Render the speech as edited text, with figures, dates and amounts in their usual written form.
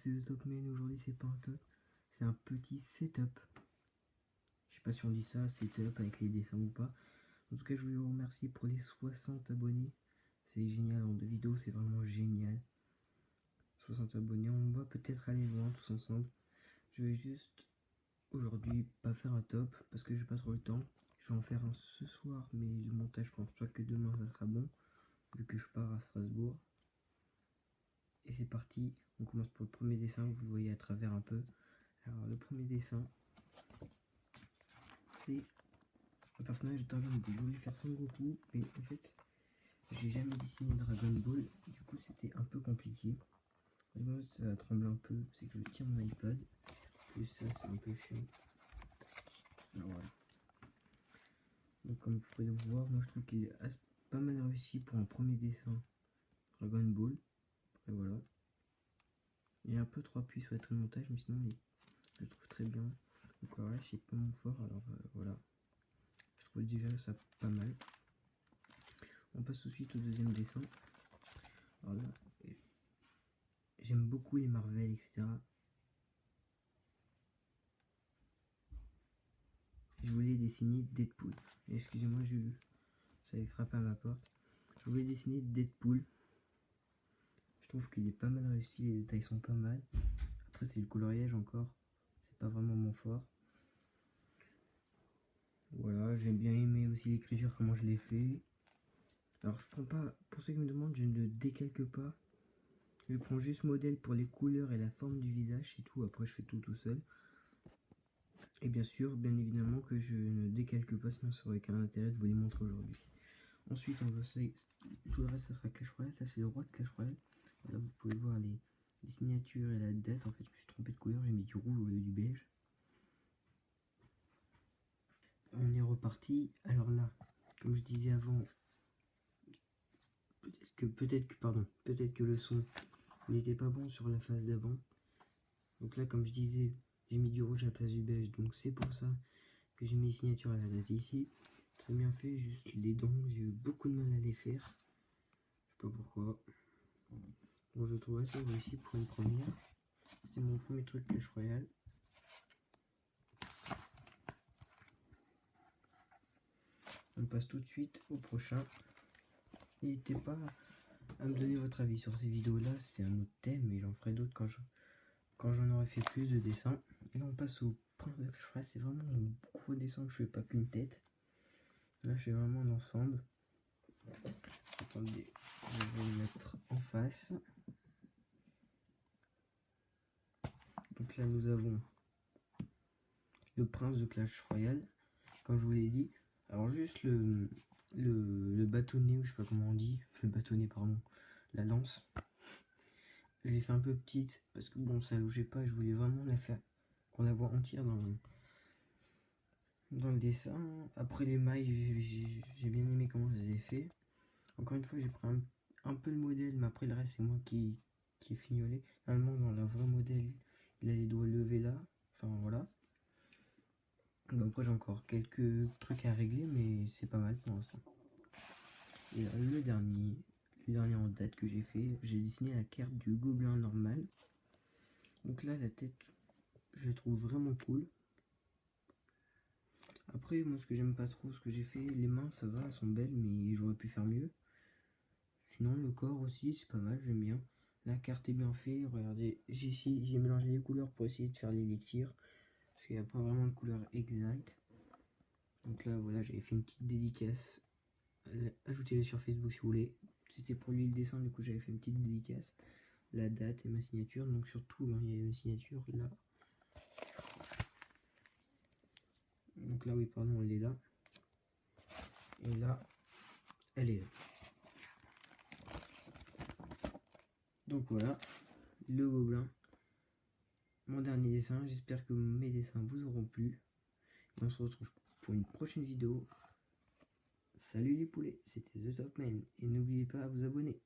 c'est The Top Man. Aujourd'hui c'est pas un top, c'est un petit setup. Je sais pas si on dit ça, setup avec les dessins ou pas. En tout cas je voulais vous remercier pour les 60 abonnés. C'est génial, en 2 vidéos c'est vraiment génial. 60 abonnés, on va peut-être aller loin tous ensemble. Je vais juste aujourd'hui pas faire un top parce que j'ai pas trop le temps. Je vais en faire un ce soir, mais le montage je pense pas que demain ça sera bon vu que je pars à Strasbourg. Et c'est parti, on commence pour le premier dessin, vous le voyez à travers un peu. Alors le premier dessin, c'est un personnage de Dragon Ball. Je voulais faire Son Goku, mais en fait, j'ai jamais dessiné Dragon Ball, du coup c'était un peu compliqué. Et moi ça tremble un peu, c'est que je tiens mon iPad, plus ça c'est un peu chiant. Alors voilà. Donc comme vous pouvez le voir, moi je trouve qu'il est pas mal réussi pour un premier dessin Dragon Ball. Et voilà. Il est un peu trop appuyé sur les traits de montage, mais sinon je le trouve très bien. Donc voilà, c'est pas mon fort, alors voilà. Je trouve déjà ça pas mal. On passe tout de suite au deuxième dessin. Alors là, j'aime beaucoup les Marvel, etc. Je voulais dessiner Deadpool. Excusez-moi, ça avait frappé à ma porte. Je voulais dessiner Deadpool. Je trouve qu'il est pas mal réussi, les détails sont pas mal. Après c'est le coloriage encore, c'est pas vraiment mon fort. Voilà, j'ai bien aimé aussi l'écriture, comment je l'ai fait. Alors je prends pas, pour ceux qui me demandent, je ne décalque pas. Je prends juste modèle pour les couleurs et la forme du visage, c'est tout. Après je fais tout seul. Et bien sûr, bien évidemment que je ne décalque pas, sinon ça aurait aucun intérêt de vous les montrer aujourd'hui. Ensuite on va tout le reste ça sera Clash Royale, ça c'est le roi de Clash Royale. Voilà, vous pouvez voir les signatures et la date. En fait je me suis trompé de couleur, j'ai mis du rouge au lieu du beige. On est reparti. Alors là, comme je disais avant, peut-être que le son n'était pas bon sur la phase d'avant. Donc là, comme je disais, j'ai mis du rouge à la place du beige, donc c'est pour ça que j'ai mis les signatures à la date ici. Très bien fait, juste les dents, j'ai eu beaucoup de mal à les faire. Je sais pas pourquoi. Bon, je trouve assez réussi pour une première. C'était mon premier truc Clash Royale. On passe tout de suite au prochain. N'hésitez pas à me donner votre avis sur ces vidéos là, c'est un autre thème et j'en ferai d'autres quand j'en aurai fait plus de dessins. Et là on passe au prince de Clash Royale, c'est vraiment un gros dessin que je fais pas qu'une tête. Là je fais vraiment l'ensemble. Attendez, je vais le mettre en face. Donc là nous avons le prince de Clash Royale, comme je vous l'ai dit. Alors juste le bâtonnet, ou je sais pas comment on dit, le bâtonnet pardon, la lance. Je l'ai fait un peu petite parce que bon ça logeait pas, je voulais vraiment la faire qu'on la voit entière dans le dessin. Après les mailles, j'ai bien aimé comment je les ai fait. Encore une fois j'ai pris un peu le modèle, mais après le reste c'est moi qui ai fignolé. Normalement dans le vrai modèle il a les doigts levés là, enfin voilà. Donc après j'ai encore quelques trucs à régler, mais c'est pas mal pour l'instant. Et là, le dernier en date que j'ai fait, j'ai dessiné la carte du gobelin normal. Donc là la tête je la trouve vraiment cool. Après moi ce que j'aime pas trop, ce que j'ai fait, les mains ça va, elles sont belles mais j'aurais pu faire mieux. Sinon le corps aussi c'est pas mal, j'aime bien. La carte est bien faite, regardez, j'ai mélangé les couleurs pour essayer de faire l'élixir. Parce qu'il n'y a pas vraiment de couleur exacte. Donc là voilà, j'avais fait une petite dédicace. Ajoutez-le sur Facebook si vous voulez. C'était pour lui le dessin, du coup j'avais fait une petite dédicace. La date et ma signature, donc surtout hein, il y a une signature là. Donc là oui pardon, elle est là. Et là, elle est là. Donc voilà, le gobelin. Mon dernier dessin, j'espère que mes dessins vous auront plu. Et on se retrouve pour une prochaine vidéo. Salut les poulets, c'était The Top Man. Et n'oubliez pas à vous abonner.